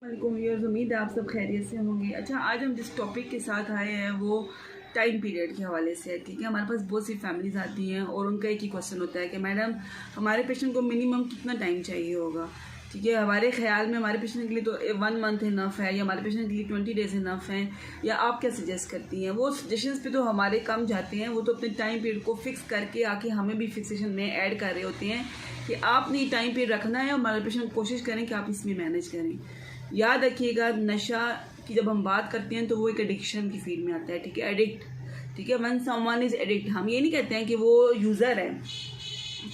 उम्मीद है आप सब खैरियत से होंगे। अच्छा, आज हम जिस टॉपिक के साथ आए हैं वो टाइम पीरियड के हवाले से है। ठीक है, हमारे पास बहुत सी फैमिलीज आती हैं और उनका एक ही क्वेश्चन होता है कि मैडम हमारे पेशेंट को मिनिमम कितना टाइम चाहिए होगा। ठीक है, हमारे ख्याल में हमारे पेशेंट के लिए तो 1 मंथ इनफ है, या हमारे पेशेंट के लिए 20 डेज इनफ हैं, या आप क्या सजेस्ट करती हैं। वो सजेशंस पे तो हमारे कम जाते हैं, वो तो अपने टाइम पीरियड को फिक्स करके आके हमें भी फिक्सेशन में ऐड कर रहे होते हैं कि आपने टाइम पीरियड रखना है और हमारे पेशेंट कोशिश करें कि आप इसमें मैनेज करें। याद रखिएगा, नशा की जब हम बात करते हैं तो वो एक एडिक्शन की फील्ड में आता है। ठीक है, एडिक्ट, ठीक है, वन समवन इज एडिक्ट। हम ये नहीं कहते हैं कि वो यूज़र है,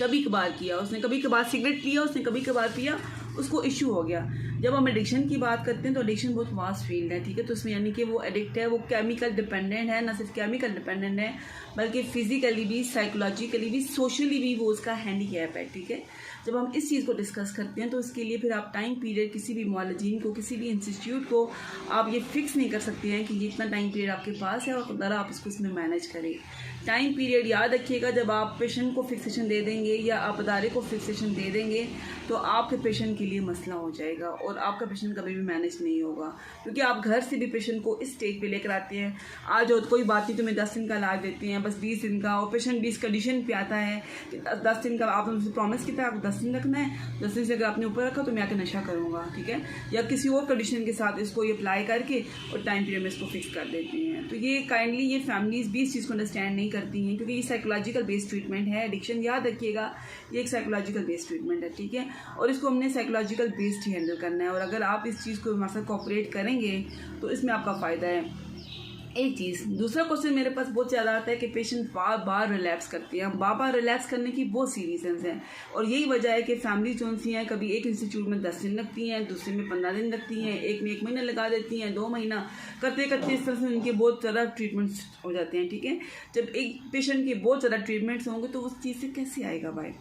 कभी कभार किया उसने, कभी कभार सिगरेट लिया उसने, कभी कभार पिया, उसको इशू हो गया। जब हम एडिक्शन की बात करते हैं तो एडिक्शन बहुत वास्ट फील्ड है। ठीक है, तो उसमें यानी कि वो एडिक्ट है, वो केमिकल डिपेंडेंट है, ना सिर्फ केमिकल डिपेंडेंट है बल्कि फिजिकली भी, साइकोलॉजिकली भी, सोशली भी वो उसका हैंडीकैप है। ठीक है, जब हम इस चीज़ को डिस्कस करते हैं तो इसके लिए फिर आप टाइम पीरियड किसी भी मुआलजीन को, किसी भी इंस्टीट्यूट को आप ये फिक्स नहीं कर सकते हैं कि ये इतना टाइम पीरियड आपके पास है और खुदा आप इसको इसमें मैनेज करें। टाइम पीरियड याद रखिएगा, जब आप पेशेंट को फिक्सेशन दे देंगे या आप अदारे को फिक्सेशन दे देंगे तो आपके पेशेंट के लिए मसला हो जाएगा और आपका पेशेंट कभी भी मैनेज नहीं होगा, क्योंकि आप घर से भी पेशेंट को इस स्टेज पे लेकर आते हैं, आज और कोई बात नहीं तुम्हें 10 दिन का इलाज देते हैं, बस 20 दिन का, और पेशेंट भी इस कंडीशन पे आता है कि 10 दिन का आपने मुझसे प्रॉमिस किया था आपको 10 दिन रखना है, 10 दिन से अगर आपने ऊपर रखा तो मैं आके नशा करूँगा। ठीक है, या किसी और कंडीशन के साथ इसको ये अप्लाई करके और टाइम पीरियड में इसको फिक्स कर देती हैं। तो ये काइंडली ये फैमिलीज भी इस चीज़ को अंडरस्टैंड नहीं करती हैं, क्योंकि ये साइकोलॉजिकल बेस्ड ट्रीटमेंट है। एडिक्शन याद रखिएगा, ये एक साइकोलॉजिकल बेस्ड ट्रीटमेंट है। ठीक है, और इसको हमने साइकोलॉजिकल बेस्ड ही हैंडल करना है, और अगर आप इस चीज़ को हमारे साथ कोऑपरेट करेंगे तो इसमें आपका फ़ायदा है। एक चीज़, दूसरा क्वेश्चन मेरे पास बहुत ज़्यादा आता है कि पेशेंट बार बार रिलैप्स करती है। बार बार रिलैप्स करने की बहुत सी रीजंस हैं, और यही वजह है कि फैमिली जो सी हैं, कभी एक इंस्टीट्यूट में 10 दिन रखती हैं, दूसरे में 15 दिन रखती हैं, एक में 1 महीना लगा देती हैं, 2 महीना करते करते इस तरह से उनके बहुत ज़्यादा ट्रीटमेंट्स हो जाते हैं। ठीक है, जब एक पेशेंट के बहुत ज़्यादा ट्रीटमेंट्स होंगे तो उस चीज़ से कैसे आएगा बाहर,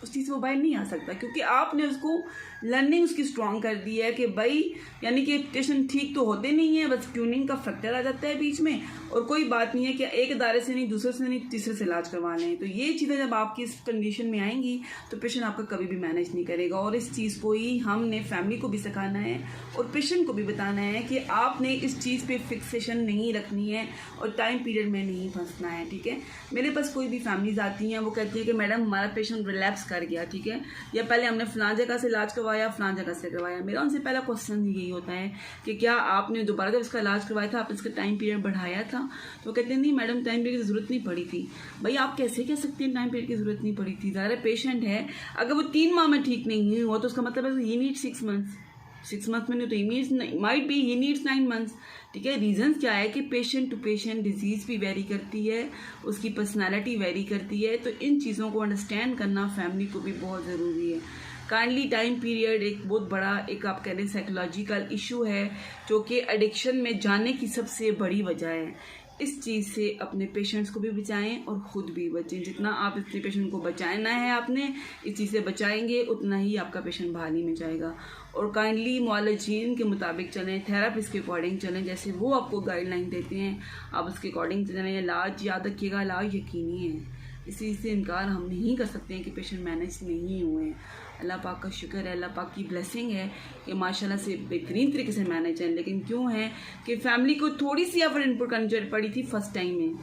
उस चीज़ से वो बाहर नहीं आ सकता, क्योंकि आपने उसको लर्निंग उसकी स्ट्रॉन्ग कर दी है कि भाई यानी कि पेशेंट ठीक तो होते नहीं है, बस ट्यूनिंग का फैक्टर आ जाता है बीच में, और कोई बात नहीं है कि एक इदारे से नहीं, दूसरे से नहीं, तीसरे से इलाज करवा लें। तो ये चीज़ें जब आपकी इस कंडीशन में आएंगी तो पेशेंट आपका कभी भी मैनेज नहीं करेगा, और इस चीज़ को ही हमने फैमिली को भी सिखाना है और पेशेंट को भी बताना है कि आपने इस चीज़ पर फिक्सेशन नहीं रखनी है और टाइम पीरियड में नहीं फंसना है। ठीक है, मेरे पास कोई भी फैमिलीज आती हैं, वो कहती है कि मैडम हमारा पेशेंट रिलैप्स कर गया। ठीक है, या पहले हमने फलां जगह से इलाज करवाया, फलां जगह से करवाया। मेरा उनसे पहला क्वेश्चन यही होता है कि क्या आपने दोबारा जब इसका इलाज करवाया था आपने इसका टाइम पीरियड बढ़ाया था? तो कहते हैं नहीं मैडम, टाइम पीरियड की ज़रूरत नहीं पड़ी थी। भाई आप कैसे कह सकते हैं टाइम पीरियड की ज़रूरत नहीं पड़ी थी? ज़ाहिर पेशेंट है, अगर वो 3 माह में ठीक नहीं हुआ तो उसका मतलब है ही नीड 6 मंथ्स, 6 मंथ में नहीं तो he might be he needs 9 months. ठीक है, रीजंस क्या है कि पेशेंट टू पेशेंट डिजीज़ भी वेरी करती है, उसकी पर्सनालिटी वेरी करती है, तो इन चीज़ों को अंडरस्टैंड करना फैमिली को भी बहुत ज़रूरी है। काइंडली टाइम पीरियड एक बहुत बड़ा एक आप कह रहे हैं साइकोलॉजिकल इशू है, जो कि एडिक्शन में जाने की सबसे बड़ी वजह है। इस चीज़ से अपने पेशेंट्स को भी बचाएं और ख़ुद भी बचें। जितना आप अपने पेशेंट को बचाना है, आपने इस चीज़ से बचाएंगे उतना ही आपका पेशेंट बहाली में जाएगा। और काइंडली मुआलजीन के मुताबिक चलें, थेरापिस्ट के अकॉर्डिंग चलें, जैसे वो आपको गाइडलाइन देते हैं आप उसके अकॉर्डिंग चलें। इलाज याद रखिएगा, इलाज यकीनी है, इस चीज़ से इनकार हम नहीं कर सकते हैं कि पेशेंट मैनेज नहीं हुए हैं। अल्लाह पाक का शुक्र है, अल्लाह पाक की ब्लेसिंग है कि माशाल्लाह से बेहतरीन तरीके से मैनेज है। लेकिन क्यों है कि फैमिली को थोड़ी सी एफर्ट इनपुट करनी जरूरत पड़ी थी फर्स्ट टाइम में,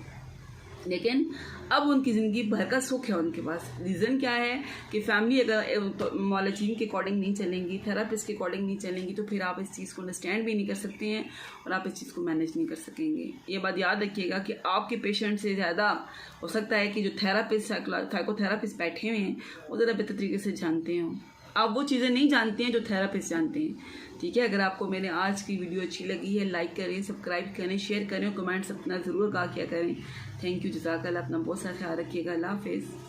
लेकिन अब उनकी ज़िंदगी भर का सुख है उनके पास। रीज़न क्या है कि फैमिली अगर मुआलजीन के अकॉर्डिंग नहीं चलेंगी, थेरापिस्ट के अकॉर्डिंग नहीं चलेंगी, तो फिर आप इस चीज़ को अंडरस्टैंड भी नहीं कर सकते हैं और आप इस चीज़ को मैनेज नहीं कर सकेंगे। ये बात याद रखिएगा कि आपके पेशेंट से ज़्यादा हो सकता है कि जो थेरापिस्ट, साइकोथेरापिस्ट बैठे हुए हैं वो ज़्यादा बेहतर तरीके से जानते हों। आप वो चीज़ें नहीं जानते हैं जो थेरापिस्ट जानते हैं। ठीक है, अगर आपको मेरे आज की वीडियो अच्छी लगी है, लाइक करें, सब्सक्राइब करें, शेयर करें, कमेंट्स अपना ज़रूर कहा किया करें। थैंक यू, जज़ाकल्लाह। अपना बहुत सारा ख्याल रखिएगा। अल्लाह हाफ़िज़।